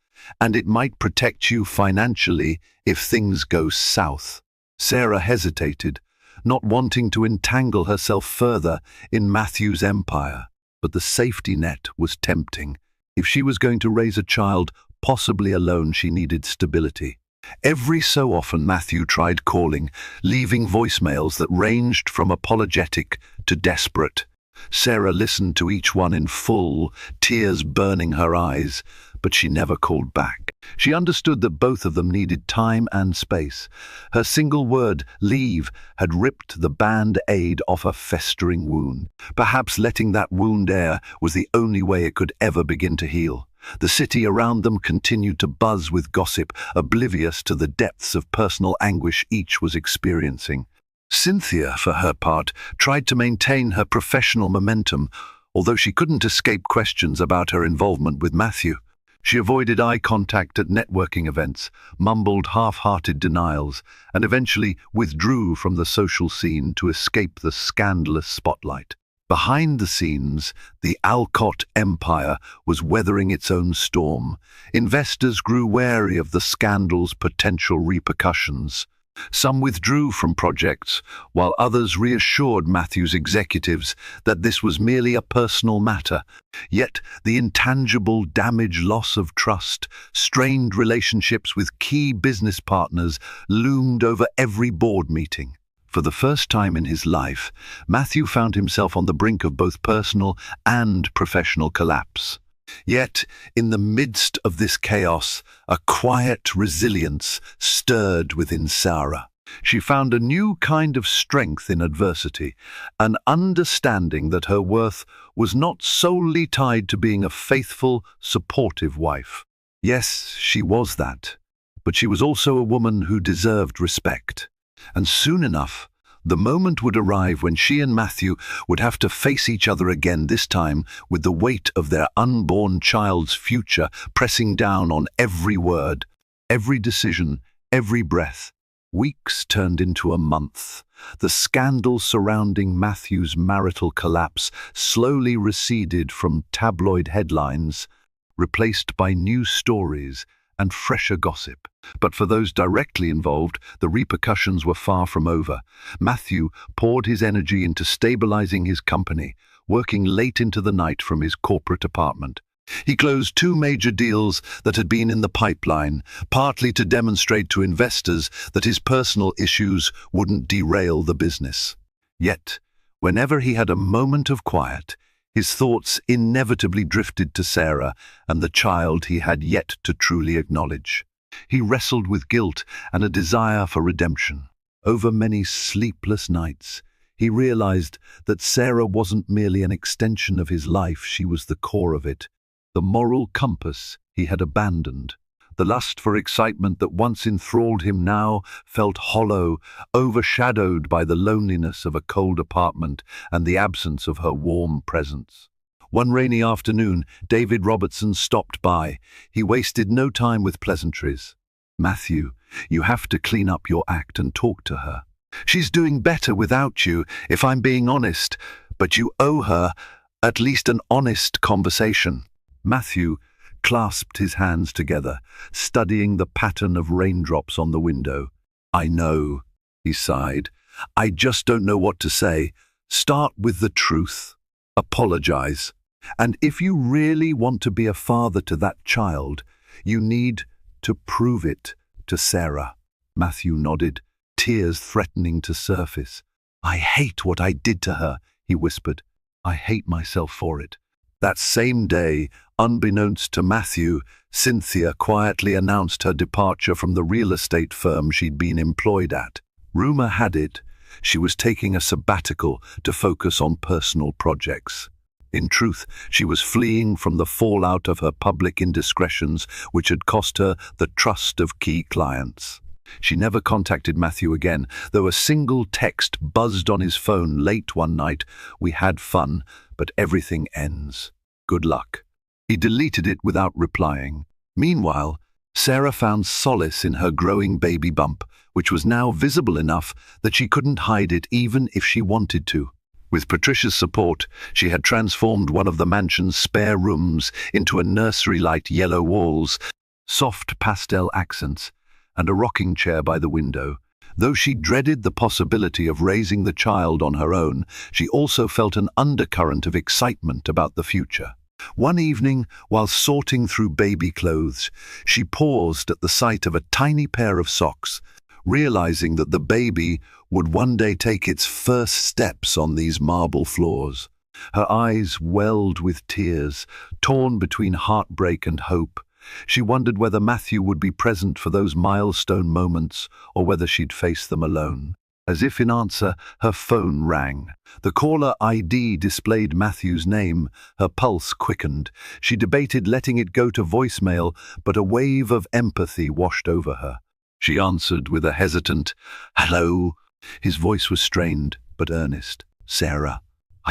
and it might protect you financially if things go south." Sarah hesitated, not wanting to entangle herself further in Matthew's empire. But the safety net was tempting. If she was going to raise a child, possibly alone, she needed stability. Every so often Matthew tried calling, leaving voicemails that ranged from apologetic to desperate. Sarah listened to each one in full, tears burning her eyes, but she never called back. She understood that both of them needed time and space. Her single word, leave, had ripped the band-aid off a festering wound. Perhaps letting that wound air was the only way it could ever begin to heal. The city around them continued to buzz with gossip, oblivious to the depths of personal anguish each was experiencing. Cynthia, for her part, tried to maintain her professional momentum, although she couldn't escape questions about her involvement with Matthew. She avoided eye contact at networking events, mumbled half-hearted denials, and eventually withdrew from the social scene to escape the scandalous spotlight. Behind the scenes, the Alcott empire was weathering its own storm. Investors grew wary of the scandal's potential repercussions. Some withdrew from projects, while others reassured Matthew's executives that this was merely a personal matter. Yet the intangible damage, loss of trust, strained relationships with key business partners loomed over every board meeting. For the first time in his life, Matthew found himself on the brink of both personal and professional collapse. Yet, in the midst of this chaos, a quiet resilience stirred within Sarah. She found a new kind of strength in adversity, an understanding that her worth was not solely tied to being a faithful, supportive wife. Yes, she was that, but she was also a woman who deserved respect. And soon enough, the moment would arrive when she and Matthew would have to face each other again, this time with the weight of their unborn child's future pressing down on every word, every decision, every breath. Weeks turned into a month. The scandal surrounding Matthew's marital collapse slowly receded from tabloid headlines, replaced by new stories and fresher gossip. But for those directly involved, the repercussions were far from over. Matthew poured his energy into stabilizing his company, working late into the night from his corporate apartment. He closed 2 major deals that had been in the pipeline, partly to demonstrate to investors that his personal issues wouldn't derail the business. Yet, whenever he had a moment of quiet, his thoughts inevitably drifted to Sarah and the child he had yet to truly acknowledge. He wrestled with guilt and a desire for redemption. Over many sleepless nights, he realized that Sarah wasn't merely an extension of his life, she was the core of it, the moral compass he had abandoned. The lust for excitement that once enthralled him now felt hollow, overshadowed by the loneliness of a cold apartment and the absence of her warm presence. One rainy afternoon, David Robertson stopped by. He wasted no time with pleasantries. "Matthew, you have to clean up your act and talk to her. She's doing better without you, if I'm being honest, but you owe her at least an honest conversation." Matthew clasped his hands together, studying the pattern of raindrops on the window. "I know," he sighed. "I just don't know what to say. Start with the truth. Apologize. And if you really want to be a father to that child, you need to prove it to Sarah." Matthew nodded, tears threatening to surface. "I hate what I did to her," he whispered. "I hate myself for it." That same day, unbeknownst to Matthew, Cynthia quietly announced her departure from the real estate firm she'd been employed at. Rumor had it she was taking a sabbatical to focus on personal projects. In truth, she was fleeing from the fallout of her public indiscretions, which had cost her the trust of key clients. She never contacted Matthew again, though a single text buzzed on his phone late one night. "We had fun, but everything ends. Good luck." He deleted it without replying. Meanwhile, Sarah found solace in her growing baby bump, which was now visible enough that she couldn't hide it even if she wanted to. With Patricia's support, she had transformed one of the mansion's spare rooms into a nursery-light, yellow walls, soft pastel accents, and a rocking chair by the window. Though she dreaded the possibility of raising the child on her own, she also felt an undercurrent of excitement about the future. One evening, while sorting through baby clothes, she paused at the sight of a tiny pair of socks, realizing that the baby would one day take its first steps on these marble floors. Her eyes welled with tears, torn between heartbreak and hope. She wondered whether Matthew would be present for those milestone moments or whether she'd face them alone. As if in answer, her phone rang. The caller ID displayed Matthew's name. Her pulse quickened. She debated letting it go to voicemail, but a wave of empathy washed over her. She answered with a hesitant, "Hello." His voice was strained, but earnest. "Sarah,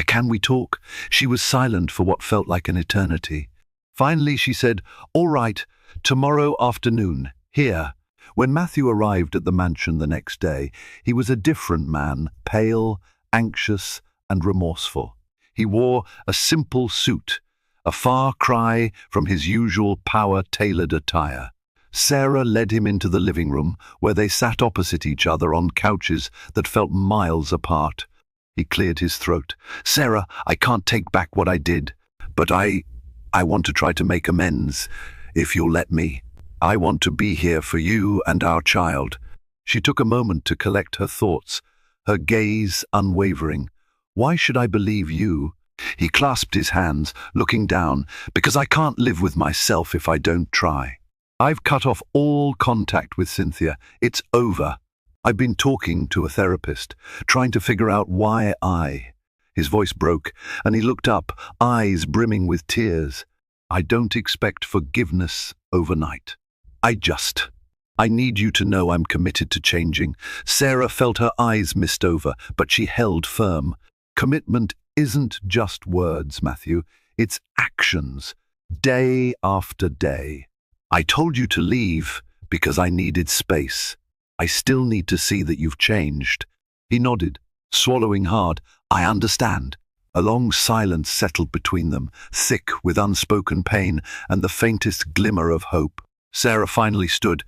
can we talk?" She was silent for what felt like an eternity. Finally, she said, "All right, tomorrow afternoon, here." When Matthew arrived at the mansion the next day, he was a different man, pale, anxious, and remorseful. He wore a simple suit, a far cry from his usual power-tailored attire. Sarah led him into the living room, where they sat opposite each other on couches that felt miles apart. He cleared his throat. "Sarah, I can't take back what I did, but I want to try to make amends, if you'll let me. I want to be here for you and our child." She took a moment to collect her thoughts, her gaze unwavering. "Why should I believe you?" He clasped his hands, looking down. "Because I can't live with myself if I don't try. I've cut off all contact with Cynthia. It's over. I've been talking to a therapist, trying to figure out why I—" His voice broke, and he looked up, eyes brimming with tears. "I don't expect forgiveness overnight. I need you to know I'm committed to changing." Sarah felt her eyes mist over, but she held firm. "Commitment isn't just words, Matthew. It's actions, day after day. I told you to leave because I needed space. I still need to see that you've changed." He nodded, swallowing hard. "I understand." A long silence settled between them, thick with unspoken pain and the faintest glimmer of hope. Sarah finally stood,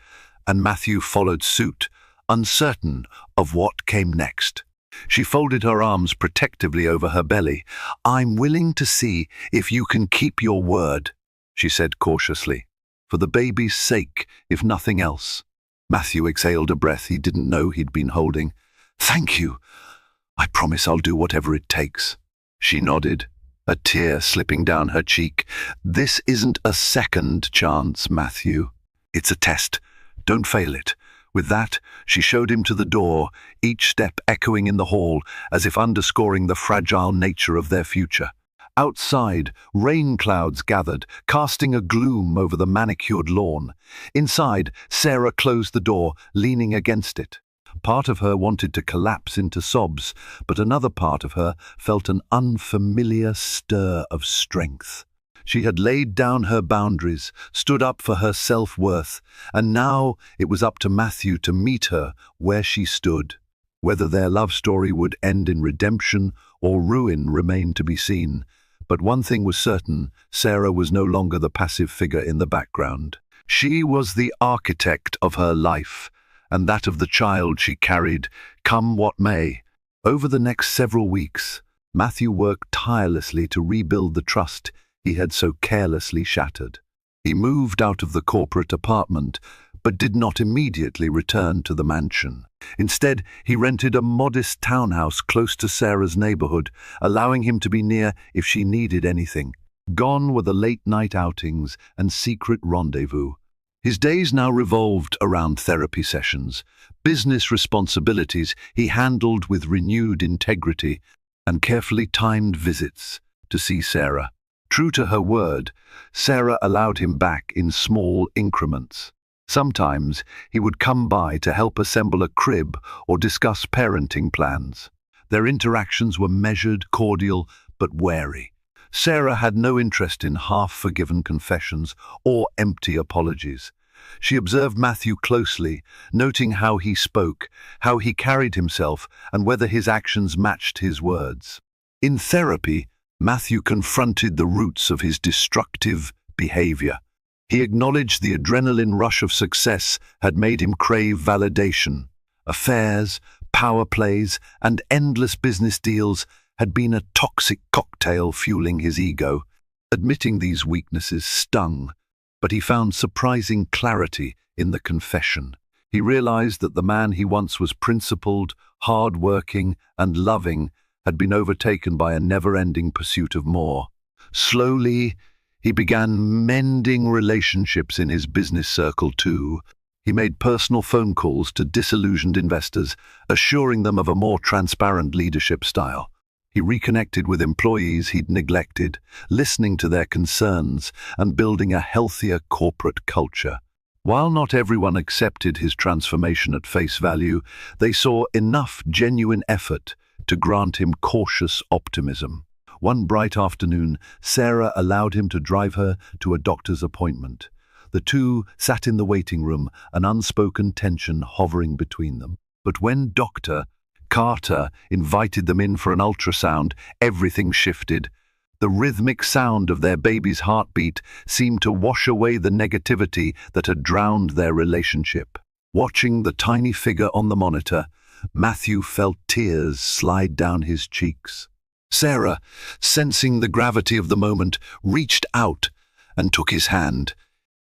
and Matthew followed suit, uncertain of what came next. She folded her arms protectively over her belly. "I'm willing to see if you can keep your word," she said cautiously. "For the baby's sake, if nothing else." Matthew exhaled a breath he didn't know he'd been holding. "Thank you. I promise I'll do whatever it takes." She nodded, a tear slipping down her cheek. "This isn't a second chance, Matthew. It's a test. Don't fail it." With that, she showed him to the door, each step echoing in the hall, as if underscoring the fragile nature of their future. Outside, rain clouds gathered, casting a gloom over the manicured lawn. Inside, Sarah closed the door, leaning against it. Part of her wanted to collapse into sobs, but another part of her felt an unfamiliar stir of strength. She had laid down her boundaries, stood up for her self-worth, and now it was up to Matthew to meet her where she stood. Whether their love story would end in redemption or ruin remained to be seen. But one thing was certain: Sarah was no longer the passive figure in the background. She was the architect of her life, and that of the child she carried, come what may. Over the next several weeks, Matthew worked tirelessly to rebuild the trust he had so carelessly shattered. He moved out of the corporate apartment, but did not immediately return to the mansion. Instead, he rented a modest townhouse close to Sarah's neighborhood, allowing him to be near if she needed anything. Gone were the late-night outings and secret rendezvous. His days now revolved around therapy sessions. Business responsibilities he handled with renewed integrity, and carefully timed visits to see Sarah. True to her word, Sarah allowed him back in small increments. Sometimes he would come by to help assemble a crib or discuss parenting plans. Their interactions were measured, cordial, but wary. Sarah had no interest in half-forgiven confessions or empty apologies. She observed Matthew closely, noting how he spoke, how he carried himself, and whether his actions matched his words. In therapy, Matthew confronted the roots of his destructive behavior. He acknowledged the adrenaline rush of success had made him crave validation, Affairs, power plays, and endless business deals had been a toxic cocktail fueling his ego. Admitting these weaknesses stung, but he found surprising clarity in the confession. He realized that the man he once was principled, hard-working, and loving had been overtaken by a never-ending pursuit of more. Slowly, he began mending relationships in his business circle too. He made personal phone calls to disillusioned investors, assuring them of a more transparent leadership style. He reconnected with employees he'd neglected, listening to their concerns and building a healthier corporate culture. While not everyone accepted his transformation at face value, they saw enough genuine effort to grant him cautious optimism. One bright afternoon, Sarah allowed him to drive her to a doctor's appointment. The two sat in the waiting room, an unspoken tension hovering between them. But when Dr. Carter invited them in for an ultrasound, everything shifted. The rhythmic sound of their baby's heartbeat seemed to wash away the negativity that had drowned their relationship. Watching the tiny figure on the monitor, Matthew felt tears slide down his cheeks. Sarah, sensing the gravity of the moment, reached out and took his hand.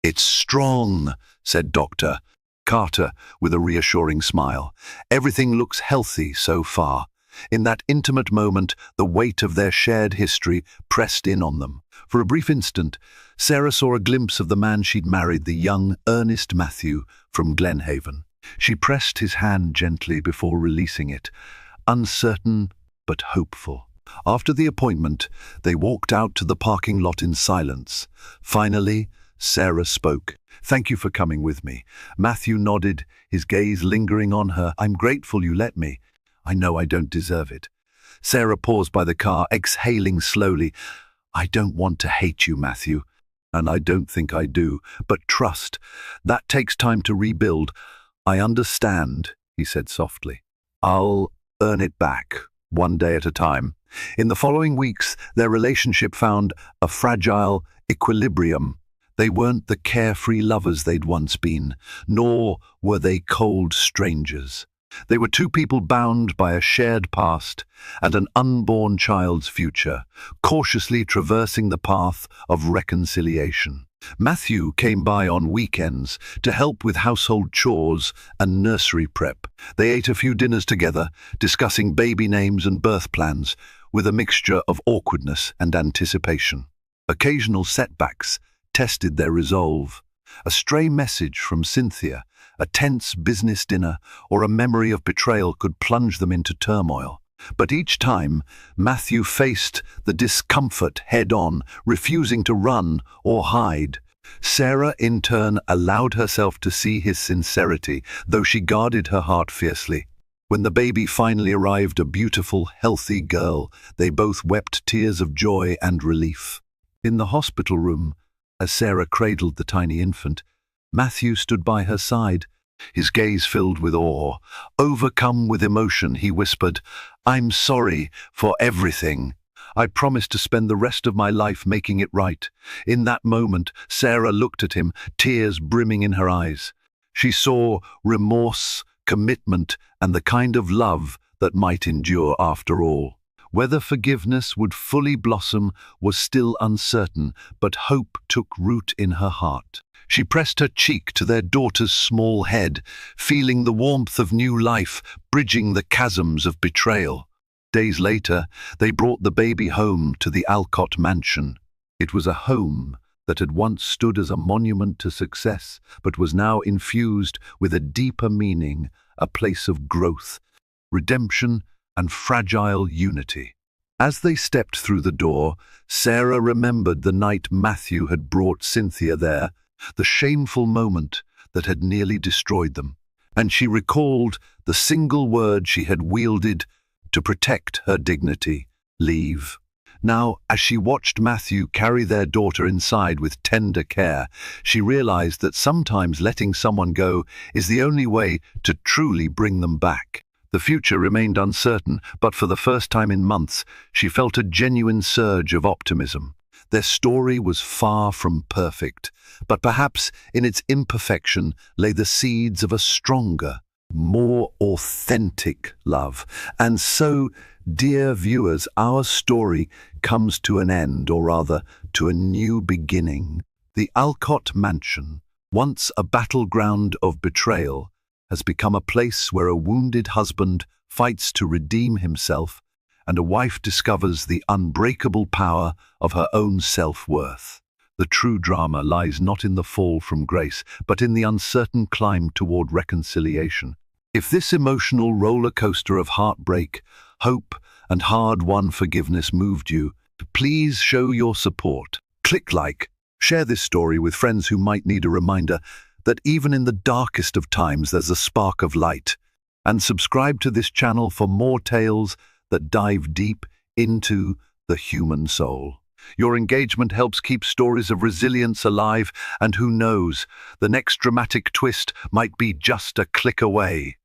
"It's strong," said Dr. Carter with a reassuring smile. "Everything looks healthy so far." In that intimate moment, the weight of their shared history pressed in on them. For a brief instant, Sarah saw a glimpse of the man she'd married, the young, earnest Matthew from Glenhaven. She pressed his hand gently before releasing it, uncertain but hopeful. After the appointment, they walked out to the parking lot in silence. Finally, Sarah spoke. "Thank you for coming with me." Matthew nodded, his gaze lingering on her. "I'm grateful you let me. I know I don't deserve it." Sarah paused by the car, exhaling slowly. "I don't want to hate you, Matthew, and I don't think I do. But trust, that takes time to rebuild." "I understand," he said softly. "I'll earn it back, one day at a time." In the following weeks, their relationship found a fragile equilibrium. They weren't the carefree lovers they'd once been, nor were they cold strangers. They were two people bound by a shared past and an unborn child's future, cautiously traversing the path of reconciliation. Matthew came by on weekends to help with household chores and nursery prep. They ate a few dinners together, discussing baby names and birth plans, with a mixture of awkwardness and anticipation. Occasional setbacks tested their resolve. A stray message from Cynthia, a tense business dinner, or a memory of betrayal could plunge them into turmoil. But each time, Matthew faced the discomfort head-on, refusing to run or hide. Sarah, in turn, allowed herself to see his sincerity, though she guarded her heart fiercely. When the baby finally arrived, a beautiful, healthy girl, they both wept tears of joy and relief. In the hospital room, as Sarah cradled the tiny infant, Matthew stood by her side, his gaze filled with awe. Overcome with emotion, he whispered, "I'm sorry for everything. I promise to spend the rest of my life making it right." In that moment, Sarah looked at him, tears brimming in her eyes. She saw remorse, commitment, and the kind of love that might endure after all. Whether forgiveness would fully blossom was still uncertain, but hope took root in her heart. She pressed her cheek to their daughter's small head, feeling the warmth of new life, bridging the chasms of betrayal. Days later, they brought the baby home to the Alcott mansion. It was a home that had once stood as a monument to success, but was now infused with a deeper meaning, a place of growth, redemption, and fragile unity. As they stepped through the door, Sarah remembered the night Matthew had brought Cynthia there, the shameful moment that had nearly destroyed them, and she recalled the single word she had wielded to protect her dignity: leave. Now, as she watched Matthew carry their daughter inside with tender care, she realized that sometimes letting someone go is the only way to truly bring them back. The future remained uncertain, but for the first time in months, she felt a genuine surge of optimism. Their story was far from perfect, but perhaps in its imperfection lay the seeds of a stronger, more authentic love. And so, dear viewers, our story comes to an end, or rather, to a new beginning. The Alcott Mansion, once a battleground of betrayal, has become a place where a wounded husband fights to redeem himself and a wife discovers the unbreakable power of her own self-worth. The true drama lies not in the fall from grace, but in the uncertain climb toward reconciliation. If this emotional roller coaster of heartbreak, hope, and hard-won forgiveness moved you, please show your support. Click like, share this story with friends who might need a reminder that even in the darkest of times there's a spark of light. And subscribe to this channel for more tales that dive deep into the human soul. Your engagement helps keep stories of resilience alive, and who knows, the next dramatic twist might be just a click away.